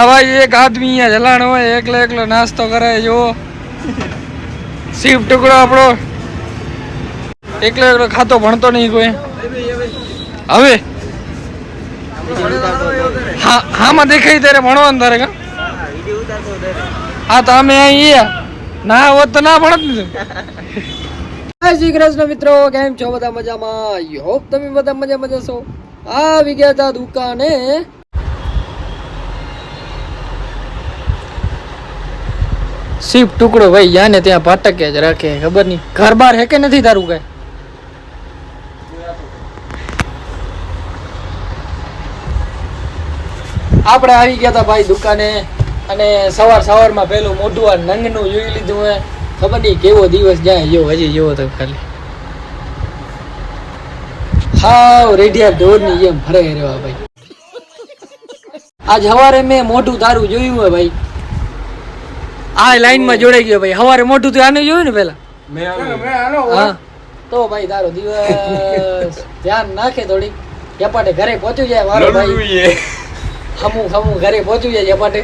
भाई एक आदमी यहाँ जलाण हो एकलो एकलो नास्तो करे जो सीप टुकड़ो आपड़ो एकलो एकलो खातो भणतो नहीं कोई हवे हाँ में देखाई तेरे भणवा तारे का हाँ तो हमें आई ना वो तो ना भणत नहीं जय श्री कृष्ण मित्रों केम छो बधा मजामां आई होप तमे बधा मजा छो આવી ગયા તા દુકાને सीप टुकड़ो भाई याने त्या पाटक ज रखे खबर नहीं घर बार है के नहीं तारू कई આપણે આવી ગયા તા ભાઈ દુકાને અને સવાર માં પેલું મોઢું આ નંગનું જોઈ લીધું હે ખબર નહીં કેવો દિવસ જાય જો હજી જેવો તો ખાલી हाउ रेडिया डोर नहीं एम भरे रहा भाई आज हवारे में मोटू तारू જોયું હે ભાઈ આ લાઈન માં જોડાઈ ગયો ભાઈ હવારે મોટું તો આને જોયું ને પેલા મે આનો હા તો ભાઈ તારો દિવસ ધ્યાન નાખે થોડી યપાટે ઘરે પહોંચી જાય મારો ભાઈ હમુ ઘરે પહોંચી જાય યપાટે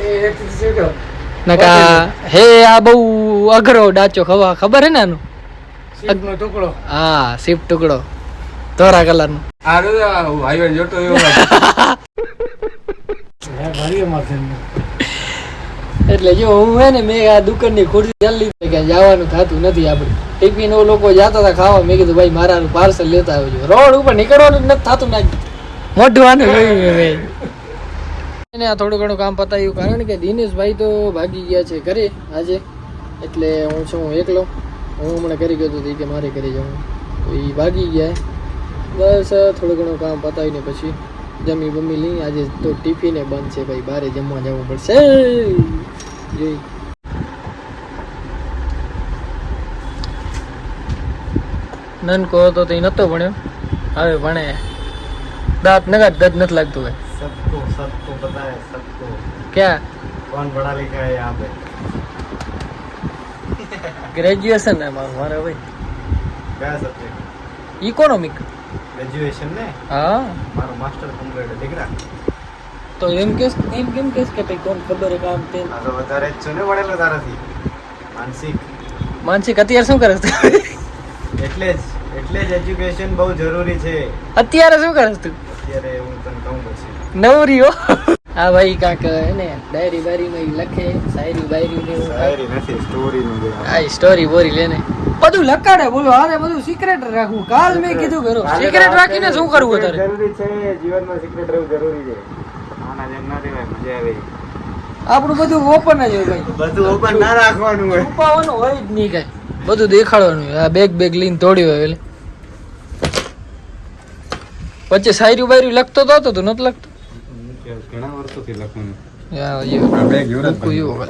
નકા હે આ બહુ અઘરો ડાચો ખબર હે ને આનો સીપ નો ટુકડો હા સીપ ટુકડો તોરા કલર નું આરો હાઈવે જોતો એવો હે ભારી માં એટલે જો હું હે ને મે આ દુકાન ની ખુરશી જલ્દી કે જવાનું થાતું નથી આપણે ટિફિન ઓ લોકો જાતા હતા ખાવા મે કીધું ભાઈ મારાનું પાર્સલ લેતા આવજો રોડ ઉપર નીકળવાનું નથી થાતું ના મોઢું આને જોયું મે એને આ થોડું ઘણું કામ પતાવ્યું કારણ કે દિનેશભાઈ તો ભાગી ગયા છે ઘરે આજે એટલે હું છું એકલો હું હમણાં કરી ગયો તો કે મારે ઘરે જવું તો એ ભાગી ગયા બસ થોડું ઘણું કામ પતાવીને પછી જમી બમી લઈ આજે તો ટિફિને બંધ છે ભાઈ બારે જમવા જવું પડશે જોઈ નનકો હતો તો નતો ભણ્યો હવે ભણે દાંત નગાત દર્દ નથી લાગતું ભાઈ सबको पता है सबको क्या कौन पढ़ा लिखा है यहाँ पे ग्रेजुएशन है हमारा भाई क्या सब्जेक्ट इकोनॉमिक ग्रेजुएशन ने हाँ मारो मास्टर कंप्लीट है दिख रहा तो एम केस के पे कौन खबर है काम पे आ तो વધારે ચને વડેલો તારાથી માનસિક અત્યારે શું કરે તું એટલે જ એજ્યુકેશન બહુ જરૂરી છે અત્યારે શું કરે તું અત્યારે હું તને કહું પછી નવરીઓ હા ભાઈ કાક એને ડાયરી બારી માં લખે શાયરી બાયરી ને શાયરી નથી સ્ટોરી નું આ સ્ટોરી બોરી લેને બધું લખાડે બોલો આને બધું સિક્રેટ રાખવું કાલ મેં કીધું કરો સિક્રેટ રાખીને શું કરવું તારે જરૂરી છે જીવનમાં સિક્રેટ રહેવું જરૂરી છે આના જેમ ના રહેવાય મજા આવે આપણું બધું ઓપન જ હોય ભાઈ બધું ઓપન ના રાખવાનું હોય છુપાવવાનું હોય જ નહીં કઈ બધું દેખાડવાનું આ બેગ લઈને તોડ્યો હોય એટલે પછી શાયરી બાયરી લખતો તો તું નથી લખતો ઘણા વર્ષોથી લખવાનું યાર ये બેગ યુરત કોયો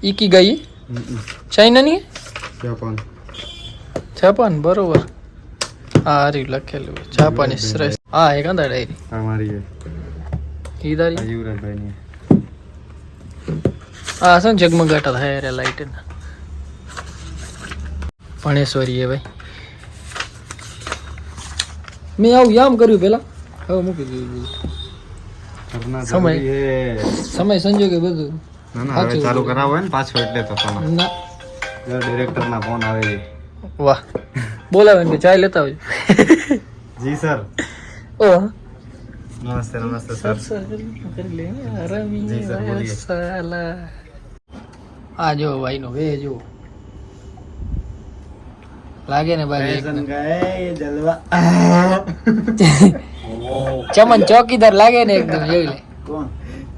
ઈકી ગઈ ચાઇના ની જાપાન બરોબર આ રી લખેલું જાપાની શ્રેષ્ઠ હા એક અંદા ડાયરી અમારી ઈ દારી યુરત ભાઈ ની આ સં જગમગાટા થાય રે લાઈટ ના ભણેશ્વરી હે ભાઈ મેં આવું યામ કર્યું પેલા હવે મૂકી દીધું સમય સંજોગે બધું ના હવે ચાલુ કરાવો ને પાછો એટલે તો ના ડાયરેક્ટર ના ફોન આવે છે વાહ બોલાવે ને ચાય લેતા આવજો જી સર ઓ નમસ્તે સર કરી લે આરામી જી સર બોલીએ સાલા આ જો ભાઈ નો વે જો लागे ने भाई गए जलवा चमन चौकीदार लागे ने एकदम જોઈ લે કોણ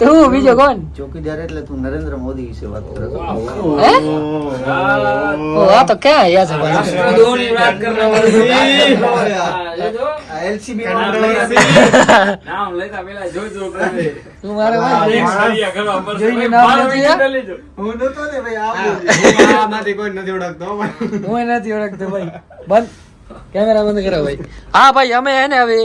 તું બીજો કોણ ચોકીદાર એટલે તું નરેન્દ્ર મોદી વિશે વાત કરે હે ઓ આ તો ક્યાં આયા છે ભાઈ ધોની વાત કરવા એલસીબી નામ લેતા પેલા જો કરે તું મારે ભાઈ જોઈને નામ લેજો હું નતો ને ભાઈ આમાંથી કોઈ નથી ઓળખતો હું નથી ઓળખતો ભાઈ બંધ કેમેરા બંધ કરો ભાઈ હા ભાઈ અમે હે ને હવે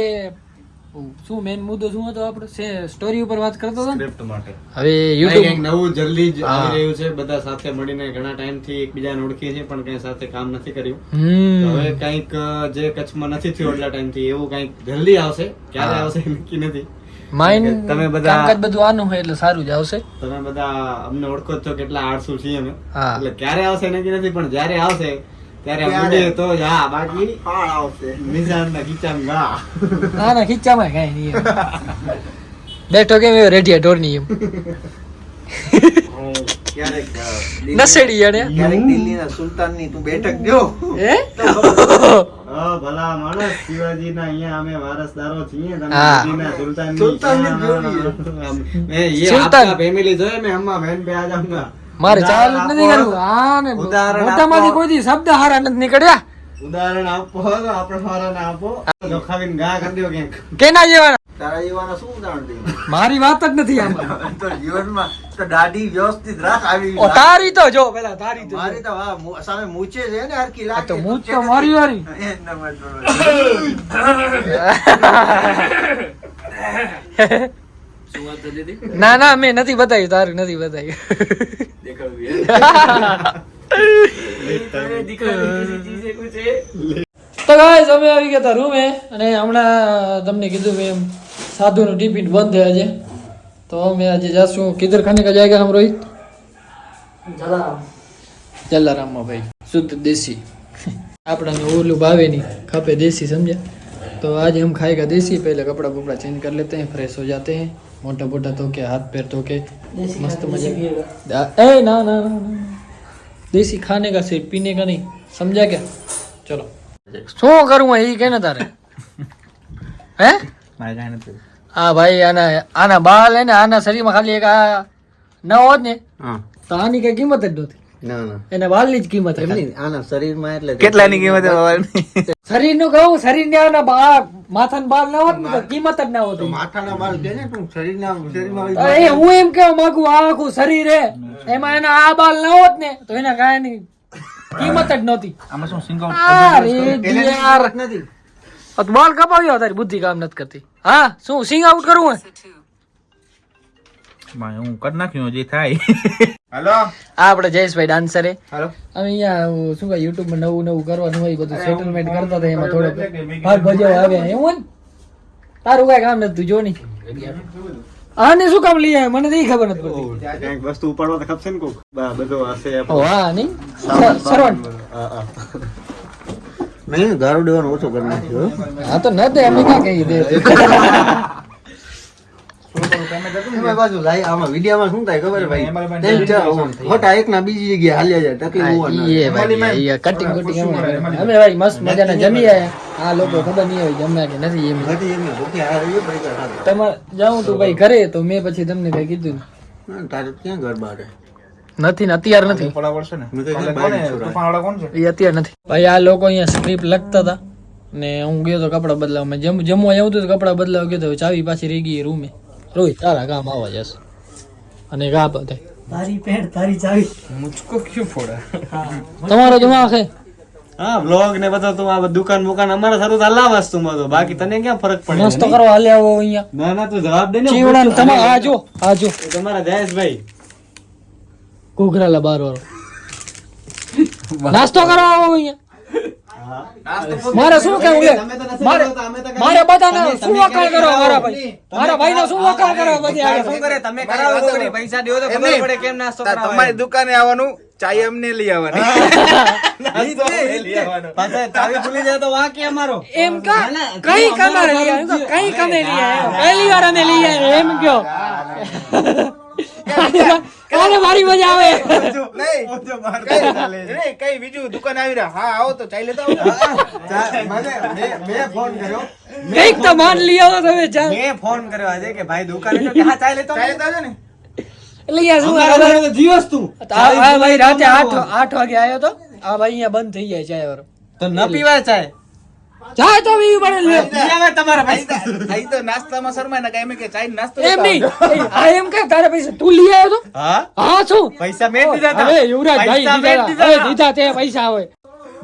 શું મેન મુદ્દો શું હતો આપણો સ્ટોરી ઉપર વાત કરતો હતો સ્ક્રિપ્ટ માટે હવે YouTube નવું જલ્દી જ આવી રહ્યું છે બધા સાથે મળીને ઘણા ટાઈમ થી એકબીજાને ઓળખીએ છીએ પણ કઈ સાથે કામ નથી કર્યું હવે કંઈક જે કચ્છમાં નથી થયું એટલા ટાઈમ થી એવું કંઈક જલ્દી આવશે ક્યારે આવશે નક્કી નથી માઇન્ડ તમે બધા કામકાજ બધું આનું હોય એટલે સારું જ આવશે. તમે બધા અમને ઓળખો જ છો કેટલા આળસુ છીએ અમે. હા. એટલે ક્યારે આવશે નક્કી નથી, પણ જ્યારે આવશે ત્યારે મુજે તો હા, બાકી ફાળ આવશે નિશાનના ખીચામાં ગા. ના ના ખીચામાં કઈ નહીં એમ. બેઠો કેમ એવો રેડિયા ઢોરની એમ ક્યારેક નસેડી યાર ક્યારેક દિલ્હીના સુલતાનની તું બેઠક દ્યો. હે ભલા માણસ શિવાજીના અહીંયા અમે વારસદારો છીએ. તમે હા. દિલ્હીના સુલતાનની જોઈ સુલતાન. ફેમિલી જોઈએ મેં અમ્મા બહેન पे आ जाऊंगा. મારે ચાલુ જ નથી કરવું. હા ને ઉદાહરણ મોઢામાંથી આપો. કોઈ દી શબ્દ હારા નથી નીકળ્યા. ઉદાહરણ આપો તો આપણે મારાને આપો લખાવીને ગા કરી દો ક્યાંક. કેના જેવાના? તારા જીવાના શું ઉદાહરણ દે? મારી વાત જ નથી આમાં. તો જીવનમાં તો દાઢી વ્યવસ્થિત રાખ આવી. ઓ તારી તો જો પેલા તારી તો મારી તો હા સામે મૂછે છે ને હરકી આ લાગે. તો મૂછ તો મારી વારી. ના ના મેં નથી બતાવ્યું, તારું નથી બતાવ્યું. તો ગાઈસ અમે આવી ગયા હતા રૂમે અને હમણાં તમને કીધું મેં એમ સાધુનું ટિફિન બંધ થયા છે તો અમે આજે જાશું કિધર ખાને કા જાયગા હમ રોહિત જલારામમાં ભાઈ શુદ્ધ દેશી આપણને ઓલું ભાવે नहीं खपे देसी समझे तो आज हम खाएगा देसी पहले कपड़ा वपड़ा चेंज कर लेते हैं फ्रेश हो जाते हैं मोटा मोटा धो के हाथ पैर धो के मस्त मजा ए ना ना ना देसी खाने का सिर्फ पीने का नहीं समझा क्या चलो શું કરું એ કે ને તારે હે હા ભાઈ આના બાલ હે ને આના શરીરમાં ખાલી એક આ ન હોત ને તો આની કઈ કિંમત જ નહોતી. ના ના એના બાલની જ કિંમત એમ નહીં આના શરીરમાં એટલે કેટલાની કિંમત શરીરનું કહું શરીરને આના માથાના બાલ ના હોત ને તો કિંમત જ ના હોતી. માથાના બાલ કે ને તું શરીરમાં એ હું એમ કેવા માંગુ આ આખું શરીર હે એમાં એના આ બાલ ના હોત ને તો એના કાંઈ કિંમત જ નહોતી. આમાં શું સિંગ અરે યાર નથી. બાલ કપાવ્યો તારી બુદ્ધિ કામ નથી કરતી. હા શું સિંગ આઉટ કરવું હે? હું કરી નાખ્યું જે થાય. હેલો આ આપણે જયેશભાઈ ડાન્સર હે. હેલો અમે અહીંયા શું કહે યુટ્યુબ માં નવું નવું કરવાનું હોય બધું સેટલમેન્ટ કરતા હતા એમાં થોડો ભાગ ભજવા આવ્યા એવું હોય ને તારું કઈ કામ નથી તું જો નહીં આને શું કામ લઈ આવ્યા મને તો ઈ ખબર નથી પડતી. ક્યાંક વસ્તુ ઉપાડવા તો ખપશે ને કોક બધો હશે ઓ હા નહીં સરવણ નહીં દારૂ દેવાનું ઓછું કરી નાખ્યું. હા તો ન દે અમે ક્યાં કહી દે બાજુ લાઈ આમાં વિડિયામાં શું થાય ખબર ભાઈ ખોટા એક ના બીજી જગ્યાએ હાલ્યા જાય તકલીફ ઈ એ ભાઈ ઈ કટિંગ કટિંગ અમે ભાઈ મસ્ત મજાના જમી આયા. આ લોકો ખબર નહીં હોય જમ્યા કે નથી એમ તમારે જાઉં તું ભાઈ ઘરે તો મેં પછી તમને કઈ કીધું તારે ક્યાં ઘર બહાર નથી ને અત્યારે નથી એ અત્યારે નથી ભાઈ. આ લોકો અહીંયા સ્ક્રિપ્ટ લખતા હતા ને હું ગયો તો કપડા બદલાવવા જમવા જવું તો કપડા બદલાવા ગયો તો ચાવી પાછી રહી ગઈ રૂમે. રોહિત તારા કામ આવવા જશે અને ગા બધા તારી પેન્ટ તારી ચાવી મુझको क्यों फोड़ा તમારો દિમાગ છે. હા બ્લોગ ને બધો તો આ દુકાન મુકાન અમારા સારું તો અલ્લાહ વસ્તુમાં તો બાકી તને ક્યાં ફરક પડે નાસ્તો કરવા હાલે આવો અહીંયા ના ના તું જવાબ દે ને ચીવડા તમારે આ જો એ તમારા જયેશભાઈ ઘૂઘરાલા બાર વાળો નાસ્તો કરવા આવો અહીંયા મારે શું કેવું લે મારે બધાને શું વકાલ કરો મારા ભાઈ મારા ભાઈ નો શું વકાલ કરો બધી આગળ શું કરે તમે કરાવો તો પૈસા દેવો તો ખબર પડે કેમ નાસ્તો કરાવો. તમારી દુકાને આવવાનું ચાય અમને લઈ આવવાની પાછા ચાવી ભૂલી જાય તો વાંક અમારો એમ કા કઈ કમારે લઈ આવ્યો કઈ કમે લઈ આવ્યો પહેલી વાર અમે લઈ આવ્યો એમ કયો કાલે મારી મજા આવે કઈ બીજું દુકાન આવી રહ્યા હા આવો તો ચાય લેતા મેં ફોન કર્યો કઈક તો માન લઈ આવો તમે ચા મેં ફોન કર્યો આજે કે ભાઈ દુકાને તો કે હા ચાય લેતો આવજો ને એટલે યાર શું અમારે જીવસ તું આ ભાઈ રાતે 8 વાગે આવ્યો તો આ ભાઈ અહીંયા બંધ થઈ જાય ચાય વાળો તો ન પીવાય ચાય ચાય તો પીવી પડે લે હવે તમારા પૈસા અહીં તો નાસ્તામાં શરમાય ને કાંઈ એમ કે ચાય નાસ્તો એમ નહીં આ એમ કે તારે પૈસા તું લઈ આવ્યો તો હા હા શું પૈસા મેં દીધા હતા અરે યુવરાજ ભાઈ પૈસા મેં દીધા હવે દીધા તે પૈસા આવે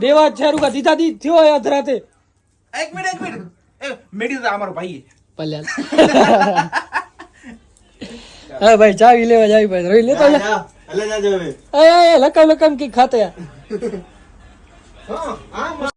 દેવા છે રૂકા દીધા દી થયો યાદ રાતે એક મિનિટ એ મેડી તો અમારો ભાઈ પલ્યા હા ભાઈ ચાવી લેવા જાવી ભાઈ રોઈ લેતો લે અલે જાજો હવે એ લકમ લકમ કી ખાતે હા